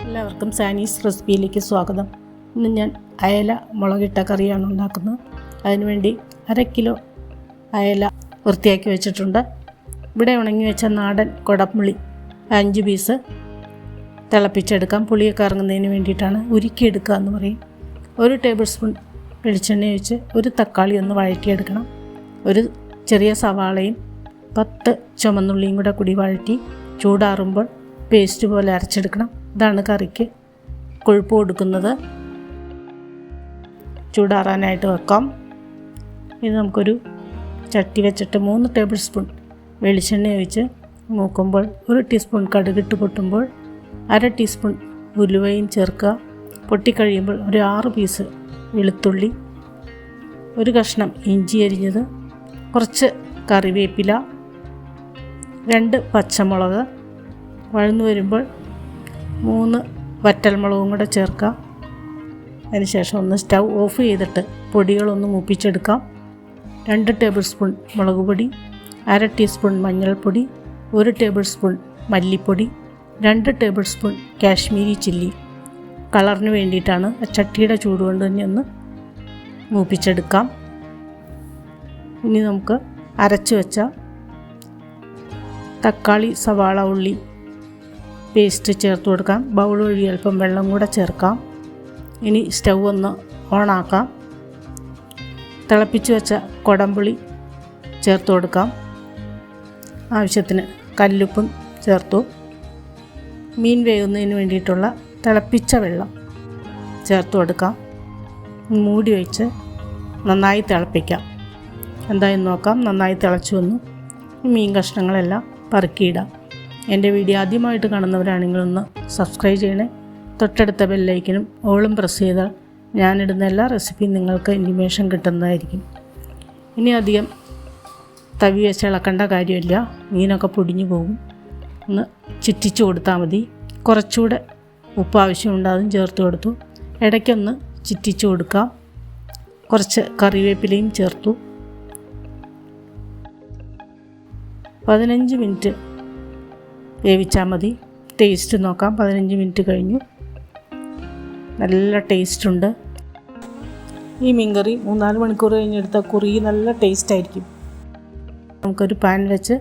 എല്ലാവർക്കും സാനീസ് റെസിപ്പിയിലേക്ക് സ്വാഗതം. ഇന്ന് ഞാൻ അയല മുളകിട്ട കറിയാണ് ഉണ്ടാക്കുന്നത്. അതിനുവേണ്ടി 1/2 കിലോ അയല വൃത്തിയാക്കി വെച്ചിട്ടുണ്ട്. ഇവിടെ ഉണങ്ങി വെച്ച നാടൻ കൊടംപുളി 5 പീസ് തിളപ്പിച്ചെടുക്കാം. പുളിയൊക്കെ ഇറങ്ങുന്നതിന് വേണ്ടിയിട്ടാണ്. ഉരുക്കിയെടുക്കുക എന്ന് പറയും. 1 ടേബിൾ സ്പൂൺ വെളിച്ചെണ്ണ ഒഴിച്ച് ഒരു തക്കാളി ഒന്ന് വഴറ്റിയെടുക്കണം. ഒരു ചെറിയ സവാളയും 10 ചുമന്നുള്ളിയും കൂടി വഴറ്റി ചൂടാറുമ്പോൾ പേസ്റ്റ് പോലെ അരച്ചെടുക്കണം. ഇതാണ് കറിക്ക് കൊഴുപ്പ് കൊടുക്കുന്നത്. ചൂടാറാനായിട്ട് വെക്കാം. ഇത് നമുക്കൊരു ചട്ടി വെച്ചിട്ട് 3 ടേബിൾ സ്പൂൺ വെളിച്ചെണ്ണ ഒഴിച്ച് മൂക്കുമ്പോൾ 1 ടീസ്പൂൺ കടുകിട്ട് പൊട്ടുമ്പോൾ 1/2 ടീസ്പൂൺ ഉലുവയും ചേർക്കുക. പൊട്ടിക്കഴിയുമ്പോൾ ഒരു 6 പീസ് വെളുത്തുള്ളി, ഒരു കഷ്ണം ഇഞ്ചി അരിഞ്ഞത്, കുറച്ച് കറിവേപ്പില, 2 പച്ചമുളക്, വഴന്നു വരുമ്പോൾ 3 വറ്റൽമുളകും കൂടെ ചേർക്കാം. അതിനുശേഷം ഒന്ന് സ്റ്റൗ ഓഫ് ചെയ്തിട്ട് പൊടികളൊന്ന് മൂപ്പിച്ചെടുക്കാം. 2 ടേബിൾ സ്പൂൺ മുളക് പൊടി, 1/2 ടീസ്പൂൺ മഞ്ഞൾപ്പൊടി, 1 ടേബിൾ സ്പൂൺ മല്ലിപ്പൊടി, 2 ടേബിൾ സ്പൂൺ കാശ്മീരി ചില്ലി. കളറിന് വേണ്ടിയിട്ടാണ്. ചട്ടിയുടെ ചൂട് കൊണ്ട് തന്നെ ഒന്ന് മൂപ്പിച്ചെടുക്കാം. ഇനി നമുക്ക് അരച്ച് വെച്ച തക്കാളി, സവാള, ഉള്ളി പേസ്റ്റ് ചേർത്ത് കൊടുക്കാം. ബൗൾ വഴി അല്പം വെള്ളം കൂടെ ചേർക്കാം. ഇനി സ്റ്റൗ ഒന്ന് ഓണാക്കാം. തിളപ്പിച്ച് വെച്ച കൊടംപുളി ചേർത്ത് കൊടുക്കാം. ആവശ്യത്തിന് കല്ലുപ്പും ചേർത്തു. മീൻ വേകുന്നതിന് വേണ്ടിയിട്ടുള്ള തിളപ്പിച്ച വെള്ളം ചേർത്ത് കൊടുക്കാം. മൂടി വെച്ച് നന്നായി തിളപ്പിക്കാം. എന്തായെന്ന് നോക്കാം. നന്നായി തിളച്ചു വന്നു. മീൻ കഷ്ണങ്ങളെല്ലാം പറക്കിയിടാം. എൻ്റെ വീഡിയോ ആദ്യമായിട്ട് കാണുന്നവരാണെങ്കിൽ ഒന്ന് സബ്സ്ക്രൈബ് ചെയ്യണേ. തൊട്ടടുത്ത ബെല്ലൈക്കനും ഓളും പ്രസ് ചെയ്താൽ ഞാനിടുന്ന എല്ലാ റെസിപ്പിയും നിങ്ങൾക്ക് ഇൻറ്റിമേഷൻ കിട്ടുന്നതായിരിക്കും. ഇനി അധികം തവി വെച്ച് ഇളക്കേണ്ട കാര്യമില്ല. മീനൊക്കെ പൊടിഞ്ഞു പോകും. ഒന്ന് ചുറ്റിച്ച് കൊടുത്താൽ മതി. കുറച്ചുകൂടെ ഉപ്പ് ആവശ്യമുണ്ട്, അതും ചേർത്ത് കൊടുത്തു. ഇടയ്ക്കൊന്ന് ചുറ്റിച്ച് കൊടുക്കാം. കുറച്ച് കറിവേപ്പിലയും ചേർത്തു. 15 മിനിറ്റ് വേവിച്ചാൽ മതി. ടേസ്റ്റ് നോക്കാം. 15 മിനിറ്റ് കഴിഞ്ഞു. നല്ല ടേസ്റ്റുണ്ട്. ഈ മീൻകറി 3-4 മണിക്കൂർ കഴിഞ്ഞെടുത്താൽ കുറി നല്ല ടേസ്റ്റായിരിക്കും. നമുക്കൊരു പാൻ വെച്ച്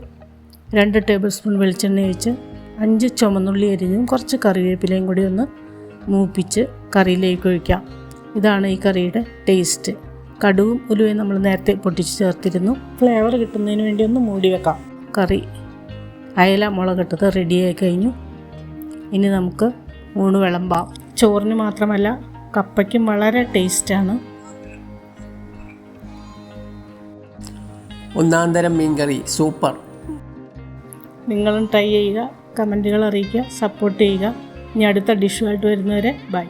2 ടേബിൾ സ്പൂൺ വെളിച്ചെണ്ണ ഒഴിച്ച് 5 ചുമന്നുള്ളി അരിഞ്ഞും കുറച്ച് കറിവേപ്പിലയും കൂടി ഒന്ന് മൂപ്പിച്ച് കറിയിലേക്ക് ഒഴിക്കാം. ഇതാണ് ഈ കറിയുടെ ടേസ്റ്റ്. കടുകും ഉലുവയും നമ്മൾ നേരത്തെ പൊട്ടിച്ച് ചേർത്തിരുന്നു. ഫ്ലേവർ കിട്ടുന്നതിന് വേണ്ടി ഒന്ന് മൂടി വെക്കാം. കറി അയല മുളകിട്ടത് റെഡിയായി കഴിഞ്ഞു. ഇനി നമുക്ക് ഊണ് വിളമ്പാം. ചോറിന് മാത്രമല്ല കപ്പയ്ക്കും വളരെ ടേസ്റ്റാണ്. ഒന്നാന്തരം മീൻകറി സൂപ്പർ. നിങ്ങളും ട്രൈ ചെയ്യുക, കമൻറ്റുകൾ അറിയിക്കുക, സപ്പോർട്ട് ചെയ്യുക. ഇനി അടുത്ത ഡിഷുമായിട്ട് വരുന്നവരെ ബൈ.